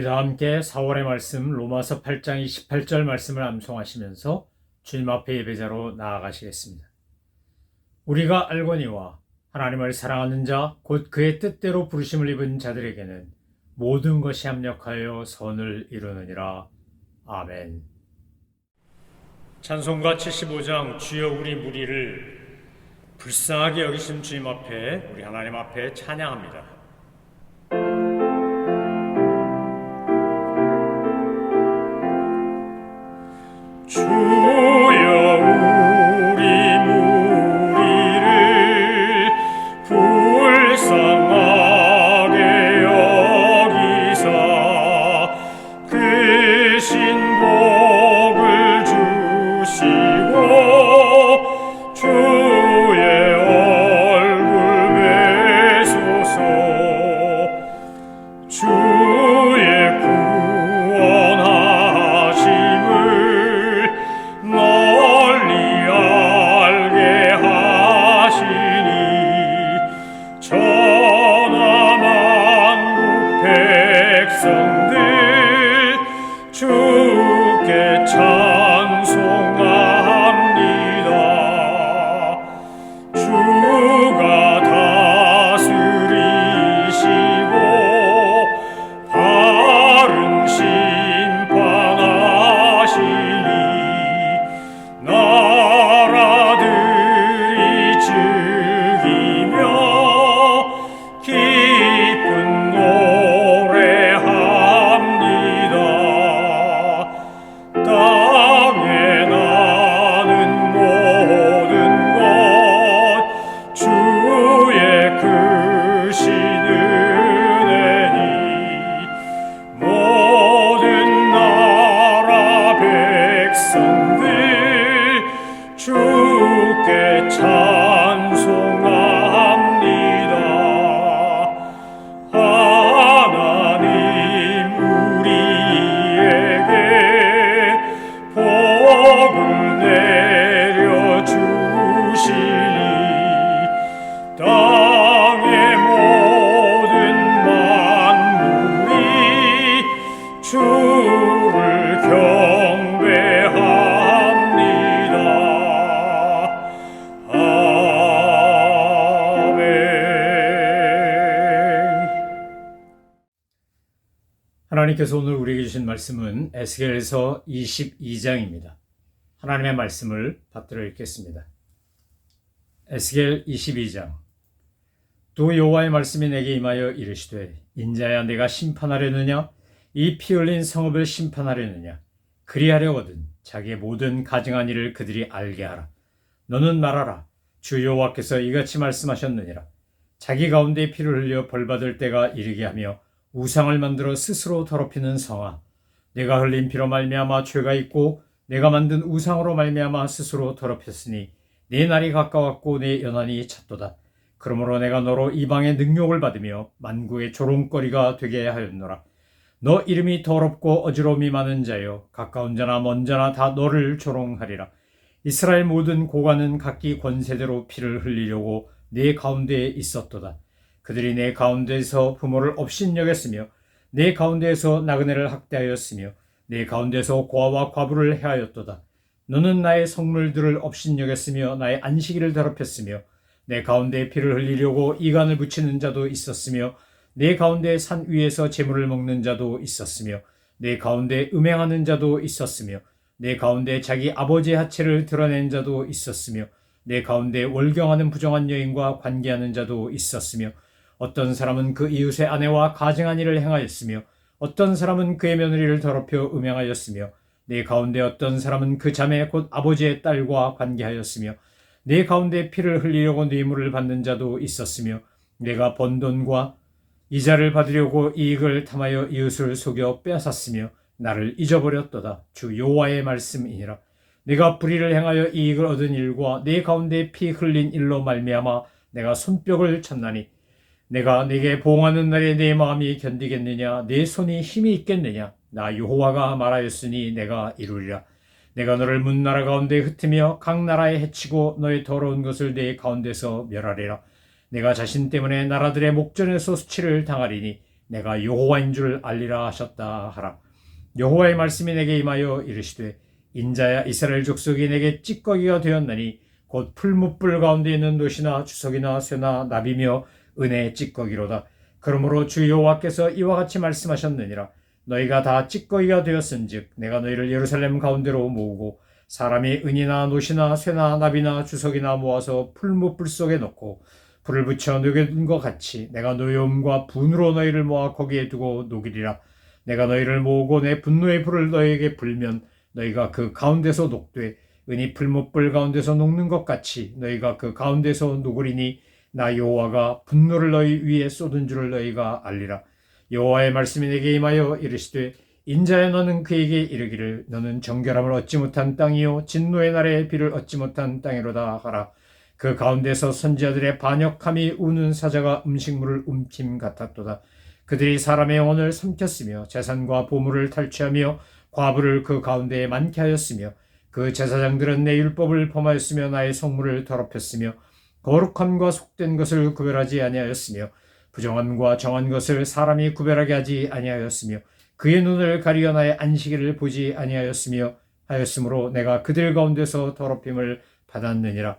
우리 다 함께 4월의 말씀 로마서 8장 28절 말씀을 암송하시면서 주님 앞에 예배자로 나아가시겠습니다. 우리가 알거니와 하나님을 사랑하는 자 곧 그의 뜻대로 부르심을 입은 자들에게는 모든 것이 합력하여 선을 이루느니라. 아멘. 찬송가 75장 주여 우리 무리를 불쌍하게 여기신 주님 앞에 우리 하나님 앞에 찬양합니다. 주여 우리 무리를 불쌍하게 여기사 그 신복을 주시고 주의 얼굴 뵈소서. 주의 구원하심을 널리 알게 하시니 천하만국 백성들 주께 찬송합니다. 주가 다스리시고 바른 심판하시니 나라들이 즐기며 기쁜 노래합니다. 땅에 나는 모든 것 주의 크신 은혜니 모든 나라 백성들 주께 찬송합니다. 하나님 우리에게 복을 내려주시니 땅의 모든 만물이 주를 경배합니다. 아멘. 하나님께서 오늘 우리에게 주신 말씀은 에스겔서 22장입니다. 하나님의 말씀을 받들어 읽겠습니다. 에스겔 22장. 또 여호와의 말씀이 내게 임하여 이르시되 인자야 내가 심판하려느냐 이 피 흘린 성읍을 심판하려느냐 그리하려거든 자기의 모든 가증한 일을 그들이 알게 하라. 너는 말하라. 주 여호와께서 이같이 말씀하셨느니라. 자기 가운데 피를 흘려 벌받을 때가 이르게 하며 우상을 만들어 스스로 더럽히는 성아, 내가 흘린 피로 말미암아 죄가 있고 내가 만든 우상으로 말미암아 스스로 더럽혔으니 내 날이 가까웠고 내 연한이 찼도다. 그러므로 내가 너로 이방의 능욕을 받으며 만국의 조롱거리가 되게 하였노라. 너 이름이 더럽고 어지러움이 많은 자여 가까운 자나 먼 자나 다 너를 조롱하리라. 이스라엘 모든 고관은 각기 권세대로 피를 흘리려고 내 가운데에 있었도다. 그들이 내 가운데에서 부모를 업신여겼으며 내 가운데에서 나그네를 학대하였으며 내 가운데서 고아와 과부를 해하였도다. 너는 나의 성물들을 업신여겼으며 나의 안식일을 더럽혔으며 내 가운데 피를 흘리려고 이간을 붙이는 자도 있었으며 내 가운데 산 위에서 재물을 먹는 자도 있었으며 내 가운데 음행하는 자도 있었으며 내 가운데 자기 아버지의 하체를 드러낸 자도 있었으며 내 가운데 월경하는 부정한 여인과 관계하는 자도 있었으며 어떤 사람은 그 이웃의 아내와 가증한 일을 행하였으며 어떤 사람은 그의 며느리를 더럽혀 음행하였으며 내 가운데 어떤 사람은 그 자매 곧 아버지의 딸과 관계하였으며 내 가운데 피를 흘리려고 뇌물을 받는 자도 있었으며 내가 번 돈과 이자를 받으려고 이익을 탐하여 이웃을 속여 빼앗았으며 나를 잊어버렸도다. 주 여호와의 말씀이니라. 내가 불의를 행하여 이익을 얻은 일과 내 가운데 피 흘린 일로 말미암아 내가 손뼉을 쳤나니 내가 네게 보응하는 날에 내 마음이 견디겠느냐 내 손이 힘이 있겠느냐 나 여호와가 말하였으니 내가 이루리라. 내가 너를 문나라 가운데 흩으며 각 나라에 해치고 너의 더러운 것을 내 가운데서 멸하리라. 내가 자신 때문에 나라들의 목전에서 수치를 당하리니 내가 여호와인 줄 알리라 하셨다 하라. 여호와의 말씀이 내게 임하여 이르시되 인자야 이스라엘 족속이 내게 찌꺼기가 되었나니 곧 풀무불 가운데 있는 노시나 주석이나 쇠나 나비며 은혜의 찌꺼기로다. 그러므로 주 여호와께서 이와 같이 말씀하셨느니라. 너희가 다 찌꺼기가 되었은즉 내가 너희를 예루살렘 가운데로 모으고 사람이 은이나 노시나 쇠나 나비나 주석이나 모아서 풀무불 속에 넣고 불을 붙여 녹인 것 같이 내가 노여움과 분으로 너희를 모아 거기에 두고 녹이리라. 내가 너희를 모으고 내 분노의 불을 너희에게 불면 너희가 그 가운데서 녹되 은이 풀무불 가운데서 녹는 것 같이 너희가 그 가운데서 녹으리니 나 여호와가 분노를 너희 위에 쏟은 줄을 너희가 알리라. 여호와의 말씀이 내게 임하여 이르시되 인자야 너는 그에게 이르기를 너는 정결함을 얻지 못한 땅이요 진노의 날에 비를 얻지 못한 땅이로다 하라. 그 가운데서 선지자들의 반역함이 우는 사자가 음식물을 움킴 같았도다. 그들이 사람의 영혼을 삼켰으며 재산과 보물을 탈취하며 과부를 그 가운데에 많게 하였으며 그 제사장들은 내 율법을 범하였으며 나의 성물을 더럽혔으며 거룩함과 속된 것을 구별하지 아니하였으며 부정함과 정한 것을 사람이 구별하게 하지 아니하였으며 그의 눈을 가리어 나의 안식일을 보지 아니하였으며 하였으므로 내가 그들 가운데서 더럽힘을 받았느니라.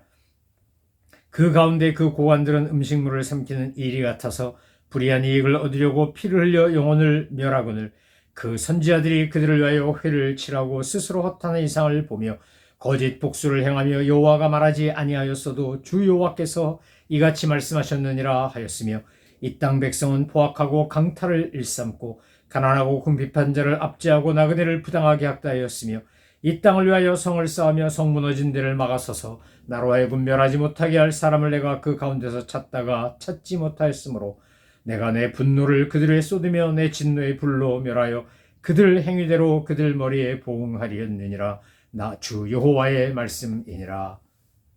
그 가운데 그 고관들은 음식물을 삼키는 일이 같아서 불의한 이익을 얻으려고 피를 흘려 영혼을 멸하거늘 그 선지자들이 그들을 위하여 회를 칠하고 스스로 허탄한 이상을 보며 거짓 복수를 행하며 여호와가 말하지 아니하였어도 주 여호와께서 이같이 말씀하셨느니라 하였으며 이 땅 백성은 포악하고 강탈을 일삼고 가난하고 궁핍한 자를 압제하고 나그네를 부당하게 학대하였으며 이 땅을 위하여 성을 쌓으며 성 무너진 데를 막아서서 나로 하여금 멸하지 못하게 할 사람을 내가 그 가운데서 찾다가 찾지 못하였으므로 내가 내 분노를 그들에 쏟으며 내 진노의 불로 멸하여 그들 행위대로 그들 머리에 보응하리였느니라. 나 주 여호와의 말씀이니라.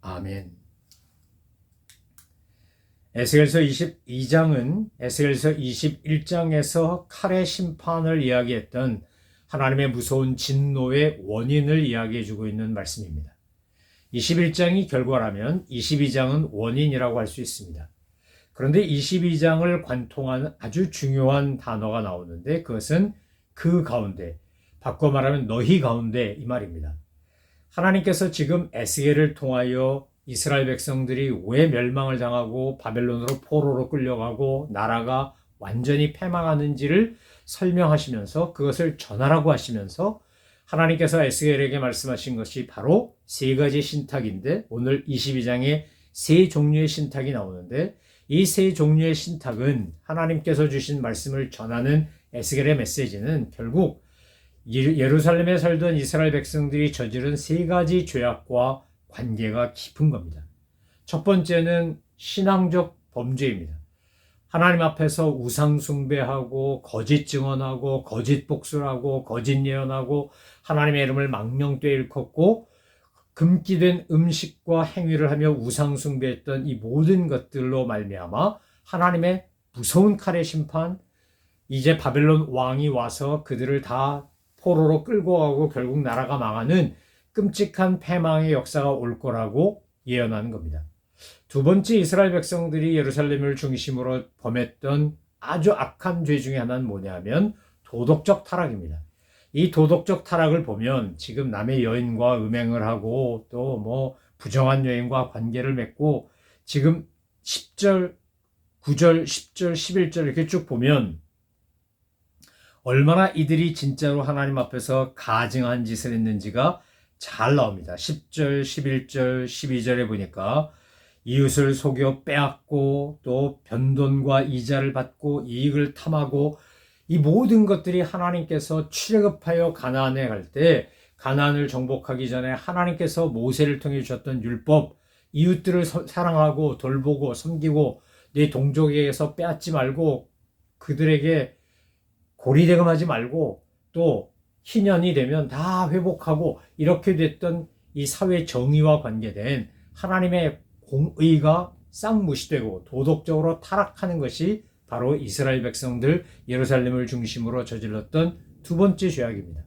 아멘. 에스겔서 22장은 에스겔서 21장에서 칼의 심판을 이야기했던 하나님의 무서운 진노의 원인을 이야기해주고 있는 말씀입니다. 21장이 결과라면 22장은 원인이라고 할 수 있습니다. 그런데 22장을 관통하는 아주 중요한 단어가 나오는데 그것은 그 가운데, 바꿔 말하면 너희 가운데 이 말입니다. 하나님께서 지금 에스겔을 통하여 이스라엘 백성들이 왜 멸망을 당하고 바벨론으로 포로로 끌려가고 나라가 완전히 패망하는지를 설명하시면서 그것을 전하라고 하시면서 하나님께서 에스겔에게 말씀하신 것이 바로 세 가지 신탁인데 오늘 22장에 세 종류의 신탁이 나오는데 이 세 종류의 신탁은 하나님께서 주신 말씀을 전하는 에스겔의 메시지는 결국 예루살렘에 살던 이스라엘 백성들이 저지른 세 가지 죄악과 관계가 깊은 겁니다. 첫 번째는 신앙적 범죄입니다. 하나님 앞에서 우상 숭배하고 거짓 증언하고 거짓 복술하고 거짓 예언하고 하나님의 이름을 망령되이 일컫고 금기된 음식과 행위를 하며 우상 숭배했던 이 모든 것들로 말미암아 하나님의 무서운 칼의 심판, 이제 바벨론 왕이 와서 그들을 다 포로로 끌고 가고 결국 나라가 망하는 끔찍한 패망의 역사가 올 거라고 예언하는 겁니다. 두 번째, 이스라엘 백성들이 예루살렘을 중심으로 범했던 아주 악한 죄 중에 하나는 뭐냐면 도덕적 타락입니다. 이 도덕적 타락을 보면 지금 남의 여인과 음행을 하고 또 뭐 부정한 여인과 관계를 맺고 지금 10절, 9절, 10절, 11절 이렇게 쭉 보면 얼마나 이들이 진짜로 하나님 앞에서 가증한 짓을 했는지가 잘 나옵니다. 10절, 11절, 12절에 보니까 이웃을 속여 빼앗고 또 변돈과 이자를 받고 이익을 탐하고 이 모든 것들이 하나님께서 출애굽하여 가나안에 갈 때 가나안을 정복하기 전에 하나님께서 모세를 통해 주셨던 율법, 이웃들을 사랑하고 돌보고 섬기고 내 동족에게서 빼앗지 말고 그들에게 고리대금하지 말고 또 희년이 되면 다 회복하고 이렇게 됐던 이 사회 정의와 관계된 하나님의 공의가 싹무시되고 도덕적으로 타락하는 것이 바로 이스라엘 백성들 예루살렘을 중심으로 저질렀던 두 번째 죄악입니다.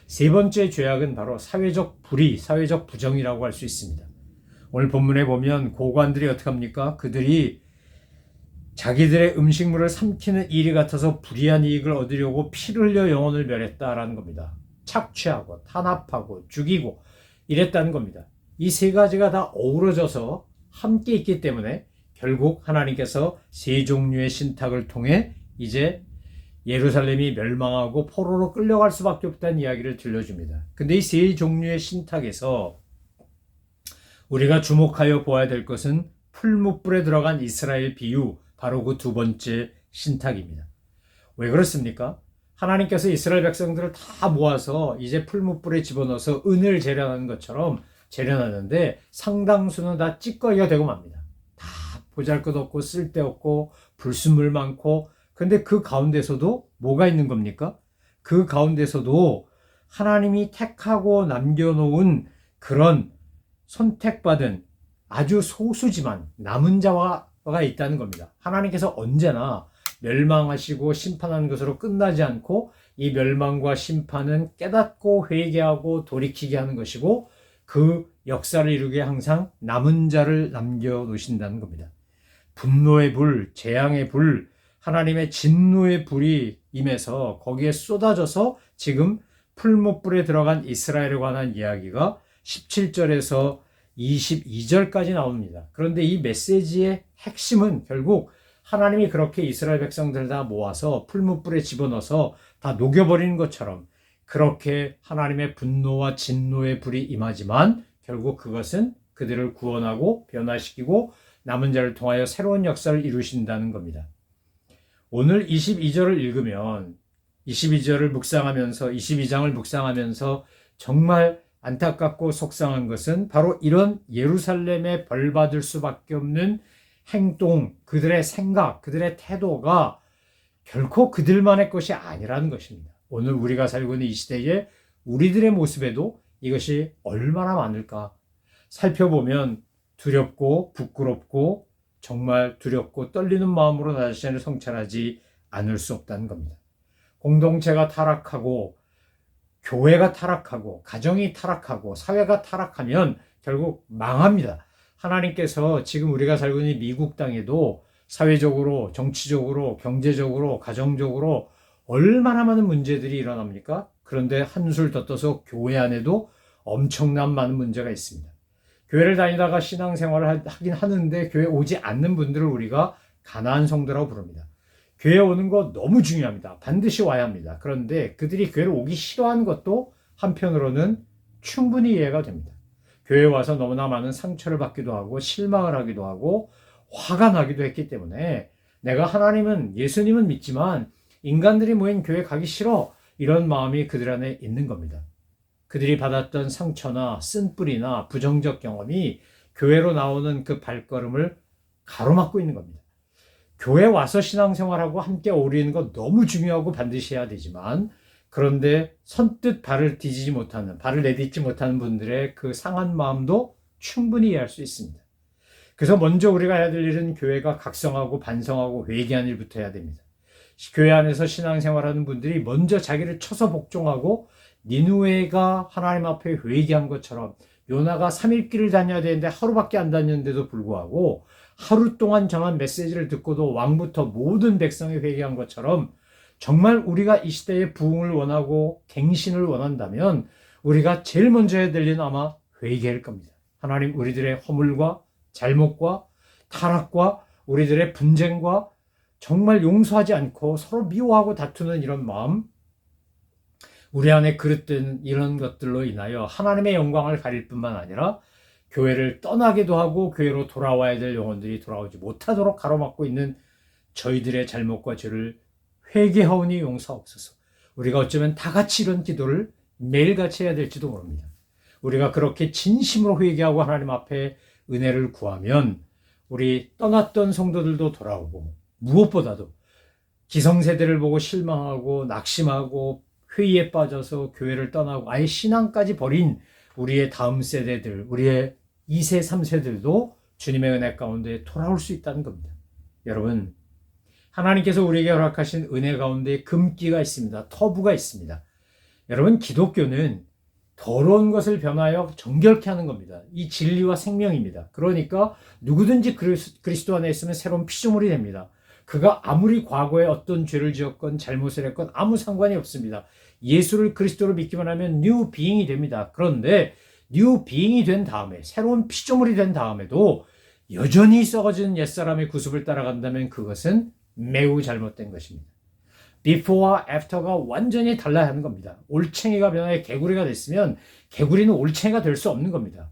세 번째 죄악은 바로 사회적 불의, 사회적 부정이라고 할 수 있습니다. 오늘 본문에 보면 고관들이 어떻게 합니까? 그들이 자기들의 음식물을 삼키는 일이 같아서 불이한 이익을 얻으려고 피를 흘려 영혼을 멸했다라는 겁니다. 착취하고 탄압하고 죽이고 이랬다는 겁니다. 이 세 가지가 다 어우러져서 함께 있기 때문에 결국 하나님께서 세 종류의 신탁을 통해 이제 예루살렘이 멸망하고 포로로 끌려갈 수밖에 없다는 이야기를 들려줍니다. 근데 이 세 종류의 신탁에서 우리가 주목하여 보아야 될 것은 풀무불에 들어간 이스라엘 비유, 바로 그 두 번째 신탁입니다. 왜 그렇습니까? 하나님께서 이스라엘 백성들을 다 모아서 이제 풀무불에 집어넣어서 은을 재련하는 것처럼 재련하는데 상당수는 다 찌꺼기가 되고 맙니다. 다 보잘것없고 쓸데없고 불순물 많고, 근데 그 가운데서도 뭐가 있는 겁니까? 그 가운데서도 하나님이 택하고 남겨놓은 그런 선택받은 아주 소수지만 남은 자가 있다는 겁니다. 하나님께서 언제나 멸망하시고 심판하는 것으로 끝나지 않고 이 멸망과 심판은 깨닫고 회개하고 돌이키게 하는 것이고 그 역사를 이루게 항상 남은 자를 남겨놓으신다는 겁니다. 분노의 불, 재앙의 불, 하나님의 진노의 불이 임해서 거기에 쏟아져서 지금 풀무불에 들어간 이스라엘에 관한 이야기가 17절에서 22절까지 나옵니다. 그런데 이 메시지의 핵심은 결국 하나님이 그렇게 이스라엘 백성들을 다 모아서 풀무불에 집어넣어서 다 녹여버리는 것처럼 그렇게 하나님의 분노와 진노의 불이 임하지만 결국 그것은 그들을 구원하고 변화시키고 남은 자를 통하여 새로운 역사를 이루신다는 겁니다. 오늘 22절을 읽으면 22절을 묵상하면서 22장을 묵상하면서 정말 안타깝고 속상한 것은 바로 이런 예루살렘에 벌받을 수밖에 없는 행동, 그들의 생각, 그들의 태도가 결코 그들만의 것이 아니라는 것입니다. 오늘 우리가 살고 있는 이 시대에 우리들의 모습에도 이것이 얼마나 많을까 살펴보면 두렵고 부끄럽고 정말 두렵고 떨리는 마음으로 나 자신을 성찰하지 않을 수 없다는 겁니다. 공동체가 타락하고 교회가 타락하고 가정이 타락하고 사회가 타락하면 결국 망합니다. 하나님께서 지금 우리가 살고 있는 미국 땅에도 사회적으로, 정치적으로, 경제적으로, 가정적으로 얼마나 많은 문제들이 일어납니까? 그런데 한술 더 떠서 교회 안에도 엄청난 많은 문제가 있습니다. 교회를 다니다가 신앙생활을 하긴 하는데 교회 오지 않는 분들을 우리가 가난한 성도라고 부릅니다. 교회 오는 거 너무 중요합니다. 반드시 와야 합니다. 그런데 그들이 교회를 오기 싫어하는 것도 한편으로는 충분히 이해가 됩니다. 교회에 와서 너무나 많은 상처를 받기도 하고 실망을 하기도 하고 화가 나기도 했기 때문에 내가 하나님은 예수님은 믿지만 인간들이 모인 교회 가기 싫어, 이런 마음이 그들 안에 있는 겁니다. 그들이 받았던 상처나 쓴뿌리나 부정적 경험이 교회로 나오는 그 발걸음을 가로막고 있는 겁니다. 교회 와서 신앙생활하고 함께 어울리는 거 너무 중요하고 반드시 해야 되지만, 그런데 선뜻 발을 내딛지 못하는 분들의 그 상한 마음도 충분히 이해할 수 있습니다. 그래서 먼저 우리가 해야 될 일은 교회가 각성하고 반성하고 회개하는 일부터 해야 됩니다. 교회 안에서 신앙생활하는 분들이 먼저 자기를 쳐서 복종하고 니느웨가 하나님 앞에 회개한 것처럼 요나가 3일 길을 다녀야 되는데 하루밖에 안 다녔는데도 불구하고 하루 동안 전한 메시지를 듣고도 왕부터 모든 백성이 회개한 것처럼 정말 우리가 이 시대의 부흥을 원하고 갱신을 원한다면 우리가 제일 먼저 해야 될 일은 아마 회개할 겁니다. 하나님, 우리들의 허물과 잘못과 타락과 우리들의 분쟁과 정말 용서하지 않고 서로 미워하고 다투는 이런 마음, 우리 안에 그릇된 이런 것들로 인하여 하나님의 영광을 가릴 뿐만 아니라 교회를 떠나기도 하고 교회로 돌아와야 될 영혼들이 돌아오지 못하도록 가로막고 있는 저희들의 잘못과 죄를 회개하오니 용서하옵소서. 우리가 어쩌면 다 같이 이런 기도를 매일같이 해야 될지도 모릅니다. 우리가 그렇게 진심으로 회개하고 하나님 앞에 은혜를 구하면 우리 떠났던 성도들도 돌아오고, 무엇보다도 기성세대를 보고 실망하고 낙심하고 회의에 빠져서 교회를 떠나고 아예 신앙까지 버린 우리의 다음 세대들, 우리의 2세, 3세들도 주님의 은혜 가운데 돌아올 수 있다는 겁니다. 여러분, 하나님께서 우리에게 허락하신 은혜 가운데 금기가 있습니다. 터부가 있습니다. 여러분, 기독교는 더러운 것을 변하여 정결케 하는 겁니다. 이 진리와 생명입니다. 그러니까 누구든지 그리스도 안에 있으면 새로운 피조물이 됩니다. 그가 아무리 과거에 어떤 죄를 지었건 잘못을 했건 아무 상관이 없습니다. 예수를 그리스도로 믿기만 하면 뉴 비잉이 됩니다. 그런데 뉴 비잉이 된 다음에, 새로운 피조물이 된 다음에도 여전히 썩어진 옛사람의 구습을 따라간다면 그것은 매우 잘못된 것입니다. before와 after가 완전히 달라야 하는 겁니다. 올챙이가 변하여 개구리가 됐으면 개구리는 올챙이가 될 수 없는 겁니다.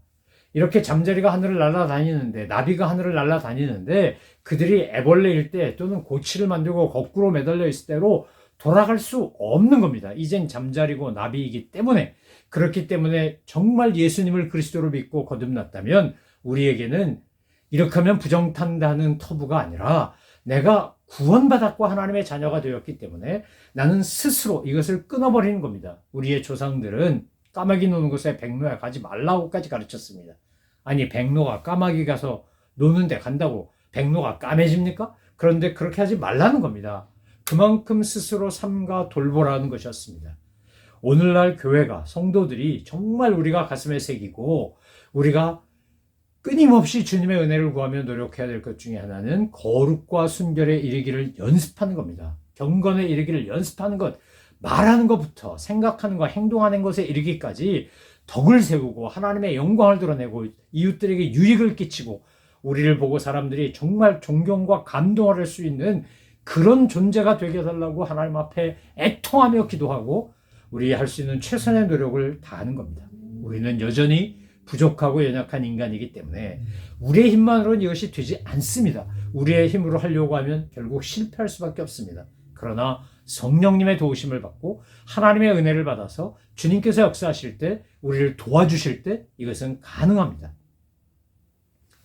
이렇게 잠자리가 하늘을 날아다니는데, 나비가 하늘을 날아다니는데 그들이 애벌레일 때 또는 고치를 만들고 거꾸로 매달려 있을 때로 돌아갈 수 없는 겁니다. 이젠 잠자리고 나비이기 때문에. 그렇기 때문에 정말 예수님을 그리스도로 믿고 거듭났다면 우리에게는 이렇게 하면 부정탄다는 터부가 아니라 내가 구원받았고 하나님의 자녀가 되었기 때문에 나는 스스로 이것을 끊어버리는 겁니다. 우리의 조상들은 까마귀 노는 곳에 백로야 가지 말라고까지 가르쳤습니다. 아니, 백로가 까마귀 가서 노는데 간다고 백로가 까매집니까? 그런데 그렇게 하지 말라는 겁니다. 그만큼 스스로 삼가 돌보라는 것이었습니다. 오늘날 교회가, 성도들이 정말 우리가 가슴에 새기고 우리가 끊임없이 주님의 은혜를 구하며 노력해야 될 것 중에 하나는 거룩과 순결에 이르기를 연습하는 겁니다. 경건에 이르기를 연습하는 것, 말하는 것부터 생각하는 것, 행동하는 것에 이르기까지 덕을 세우고 하나님의 영광을 드러내고 이웃들에게 유익을 끼치고 우리를 보고 사람들이 정말 존경과 감동을 할 수 있는 그런 존재가 되게 해달라고 하나님 앞에 애통하며 기도하고 우리 할 수 있는 최선의 노력을 다하는 겁니다. 우리는 여전히 부족하고 연약한 인간이기 때문에 우리의 힘만으로는 이것이 되지 않습니다. 우리의 힘으로 하려고 하면 결국 실패할 수밖에 없습니다. 그러나 성령님의 도우심을 받고 하나님의 은혜를 받아서 주님께서 역사하실 때, 우리를 도와주실 때 이것은 가능합니다.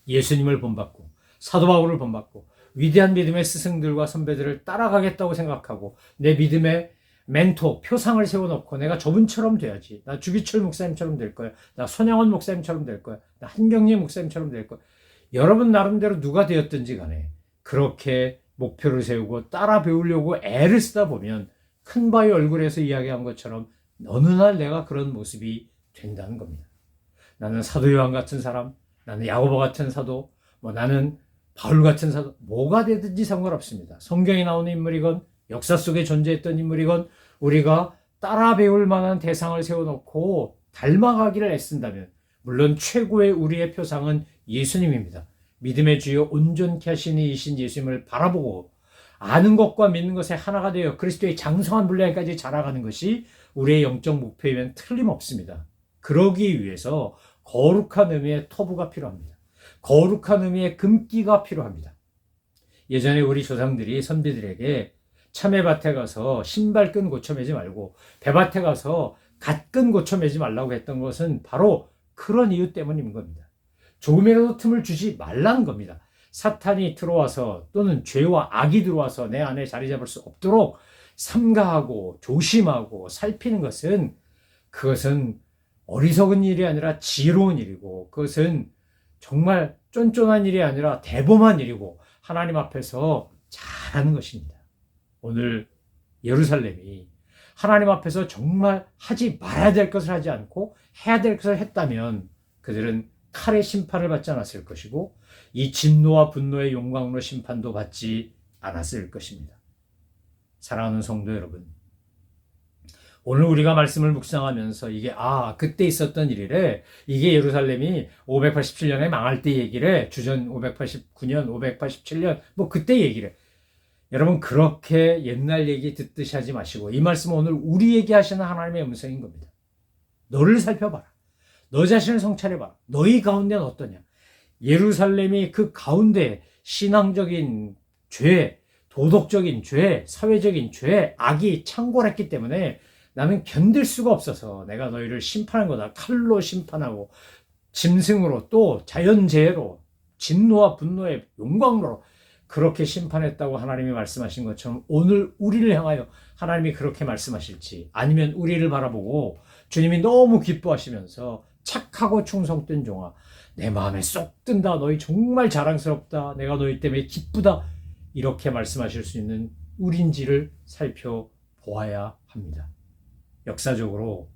예수님을 본받고 사도 바울을 본받고 위대한 믿음의 스승들과 선배들을 따라가겠다고 생각하고 내 믿음의 멘토, 표상을 세워놓고 내가 저분처럼 돼야지. 나 주기철 목사님처럼 될 거야. 나 손양원 목사님처럼 될 거야. 나 한경림 목사님처럼 될 거야. 여러분 나름대로 누가 되었든지 간에 그렇게 목표를 세우고 따라 배우려고 애를 쓰다 보면 큰 바위 얼굴에서 이야기한 것처럼 어느 날 내가 그런 모습이 된다는 겁니다. 나는 사도 요한 같은 사람, 나는 야고보 같은 사도, 나는 바울 같은 사도, 뭐가 되든지 상관없습니다. 성경에 나오는 인물이건 역사 속에 존재했던 인물이건 우리가 따라 배울 만한 대상을 세워놓고 닮아가기를 애쓴다면 물론 최고의 우리의 표상은 예수님입니다. 믿음의 주여 온전케 하시는 이신 예수님을 바라보고 아는 것과 믿는 것에 하나가 되어 그리스도의 장성한 분량까지 자라가는 것이 우리의 영적 목표이면 틀림없습니다. 그러기 위해서 거룩한 의미의 터부가 필요합니다. 거룩한 의미의 금기가 필요합니다. 예전에 우리 조상들이 선비들에게 참외밭에 가서 신발끈 고쳐 매지 말고 배밭에 가서 갓끈 고쳐 매지 말라고 했던 것은 바로 그런 이유 때문인 겁니다. 조금이라도 틈을 주지 말라는 겁니다. 사탄이 들어와서 또는 죄와 악이 들어와서 내 안에 자리 잡을 수 없도록 삼가하고 조심하고 살피는 것은 그것은 어리석은 일이 아니라 지혜로운 일이고 그것은 정말 쫀쫀한 일이 아니라 대범한 일이고 하나님 앞에서 잘하는 것입니다. 오늘 예루살렘이 하나님 앞에서 정말 하지 말아야 될 것을 하지 않고 해야 될 것을 했다면 그들은 칼의 심판을 받지 않았을 것이고 이 진노와 분노의 용광로 심판도 받지 않았을 것입니다. 사랑하는 성도 여러분, 오늘 우리가 말씀을 묵상하면서 이게 그때 있었던 일이래, 이게 예루살렘이 587년에 망할 때 얘기래, 주전 589년 587년 그때 얘기래. 여러분 그렇게 옛날 얘기 듣듯이 하지 마시고 이 말씀은 오늘 우리에게 하시는 하나님의 음성인 겁니다. 너를 살펴봐라. 너 자신을 성찰해봐라. 너희 가운데는 어떠냐. 예루살렘이 그 가운데 신앙적인 죄, 도덕적인 죄, 사회적인 죄, 악이 창궐했기 때문에 나는 견딜 수가 없어서 내가 너희를 심판한 거다. 칼로 심판하고 짐승으로 또 자연재해로 진노와 분노의 용광로로 그렇게 심판했다고 하나님이 말씀하신 것처럼 오늘 우리를 향하여 하나님이 그렇게 말씀하실지 아니면 우리를 바라보고 주님이 너무 기뻐하시면서 착하고 충성된 종아 내 마음에 쏙 든다. 너희 정말 자랑스럽다. 내가 너희 때문에 기쁘다. 이렇게 말씀하실 수 있는 우리인지를 살펴보아야 합니다. 역사적으로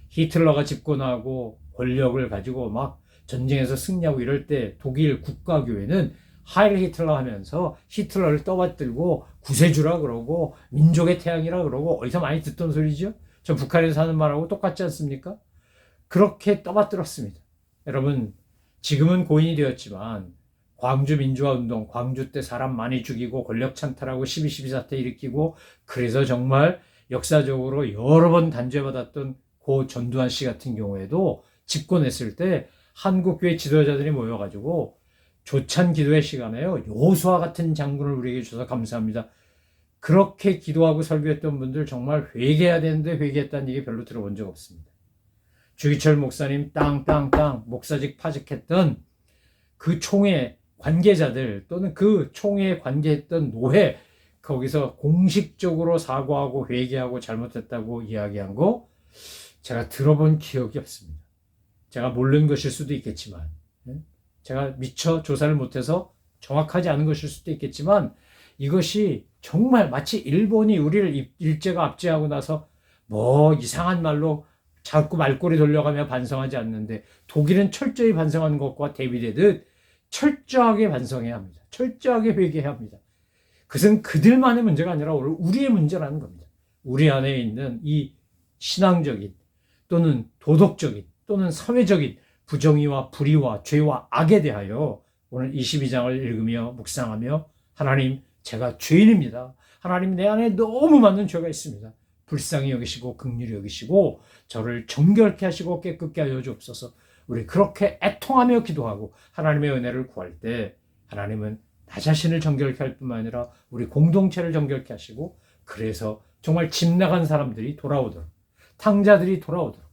히틀러가 집권하고 권력을 가지고 막 전쟁에서 승리하고 이럴 때 독일 국가교회는 하일 히틀러 하면서 히틀러를 떠받들고 구세주라 그러고 민족의 태양이라 그러고 어디서 많이 듣던 소리죠. 저 북한에서 하는 말하고 똑같지 않습니까? 그렇게 떠받들었습니다. 여러분, 지금은 고인이 되었지만 광주 민주화 운동, 광주 때 사람 많이 죽이고 권력 찬탈하고 12.12 사태 일으키고 그래서 정말 역사적으로 여러 번 단죄받았던 고 전두환 씨 같은 경우에도 집권했을 때 한국교회 지도자들이 모여가지고 조찬 기도회 시간에요. 여호수아 같은 장군을 우리에게 주셔서 감사합니다. 그렇게 기도하고 설교했던 분들 정말 회개해야 되는데 회개했다는 얘기 별로 들어본 적 없습니다. 주기철 목사님 땅 목사직 파직했던 그 총회 관계자들 또는 그 총회에 관계했던 노회 거기서 공식적으로 사과하고 회개하고 잘못했다고 이야기한 거 제가 들어본 기억이 없습니다. 제가 모르는 것일 수도 있겠지만 제가 미처 조사를 못해서 정확하지 않은 것일 수도 있겠지만 이것이 정말 마치 일본이 우리를 일제가 압제하고 나서 뭐 이상한 말로 자꾸 말꼬리 돌려가며 반성하지 않는데 독일은 철저히 반성하는 것과 대비되듯 철저하게 반성해야 합니다. 철저하게 회개해야 합니다. 그것은 그들만의 문제가 아니라 우리의 문제라는 겁니다. 우리 안에 있는 이 신앙적인 또는 도덕적인 또는 사회적인 부정의와 불의와 죄와 악에 대하여 오늘 22장을 읽으며 묵상하며 하나님 제가 죄인입니다. 하나님 내 안에 너무 많은 죄가 있습니다. 불쌍히 여기시고 긍휼히 여기시고 저를 정결케 하시고 깨끗게 하여 주옵소서. 우리 그렇게 애통하며 기도하고 하나님의 은혜를 구할 때 하나님은 나 자신을 정결케 할 뿐만 아니라 우리 공동체를 정결케 하시고 그래서 정말 집 나간 사람들이 돌아오도록 탕자들이 돌아오도록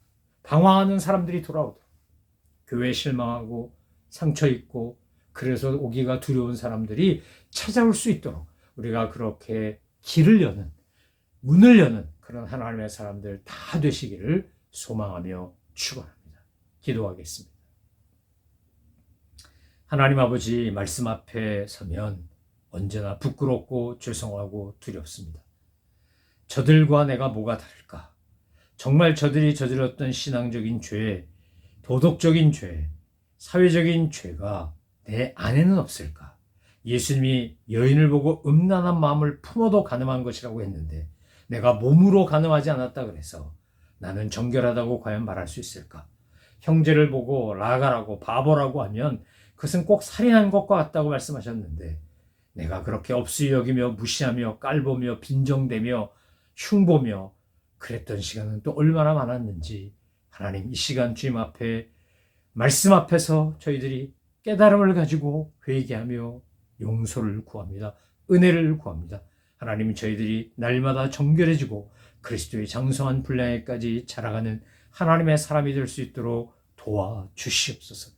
방황하는 사람들이 돌아오도록 교회에 실망하고 상처 입고 그래서 오기가 두려운 사람들이 찾아올 수 있도록 우리가 그렇게 길을 여는 문을 여는 그런 하나님의 사람들 다 되시기를 소망하며 축원합니다. 기도하겠습니다. 하나님 아버지 말씀 앞에 서면 언제나 부끄럽고 죄송하고 두렵습니다. 저들과 내가 뭐가 다를까? 정말 저들이 저질렀던 신앙적인 죄, 도덕적인 죄, 사회적인 죄가 내 안에는 없을까? 예수님이 여인을 보고 음란한 마음을 품어도 가늠한 것이라고 했는데 내가 몸으로 가늠하지 않았다 그래서 나는 정결하다고 과연 말할 수 있을까? 형제를 보고 라가라고 바보라고 하면 그것은 꼭 살인한 것과 같다고 말씀하셨는데 내가 그렇게 없이 여기며 무시하며 깔보며 빈정대며 흉보며 그랬던 시간은 또 얼마나 많았는지 하나님 이 시간 주님 앞에 말씀 앞에서 저희들이 깨달음을 가지고 회개하며 용서를 구합니다. 은혜를 구합니다. 하나님 저희들이 날마다 정결해지고 그리스도의 장성한 분량에까지 자라가는 하나님의 사람이 될 수 있도록 도와주시옵소서.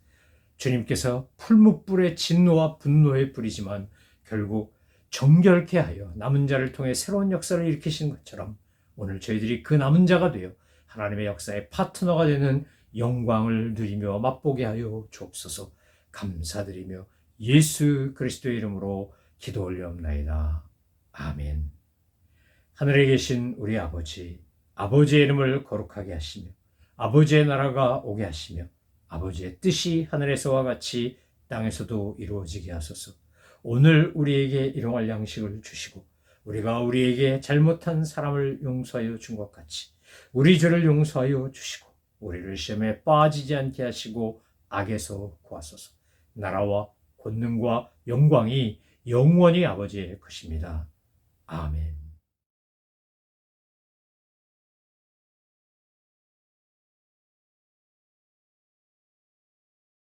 주님께서 풀무불의 진노와 분노의 불이지만 결국 정결케 하여 남은 자를 통해 새로운 역사를 일으키신 것처럼 오늘 저희들이 그 남은 자가 되어 하나님의 역사의 파트너가 되는 영광을 누리며 맛보게 하여 주옵소서. 감사드리며 예수 그리스도의 이름으로 기도 올려옵나이다. 아멘. 하늘에 계신 우리 아버지, 아버지의 이름을 거룩하게 하시며 아버지의 나라가 오게 하시며 아버지의 뜻이 하늘에서와 같이 땅에서도 이루어지게 하소서. 오늘 우리에게 일용할 양식을 주시고 우리가 우리에게 잘못한 사람을 용서하여 준 것 같이 우리 죄를 용서하여 주시고 우리를 시험에 빠지지 않게 하시고 악에서 구하소서. 나라와 권능과 영광이 영원히 아버지의 것입니다. 아멘.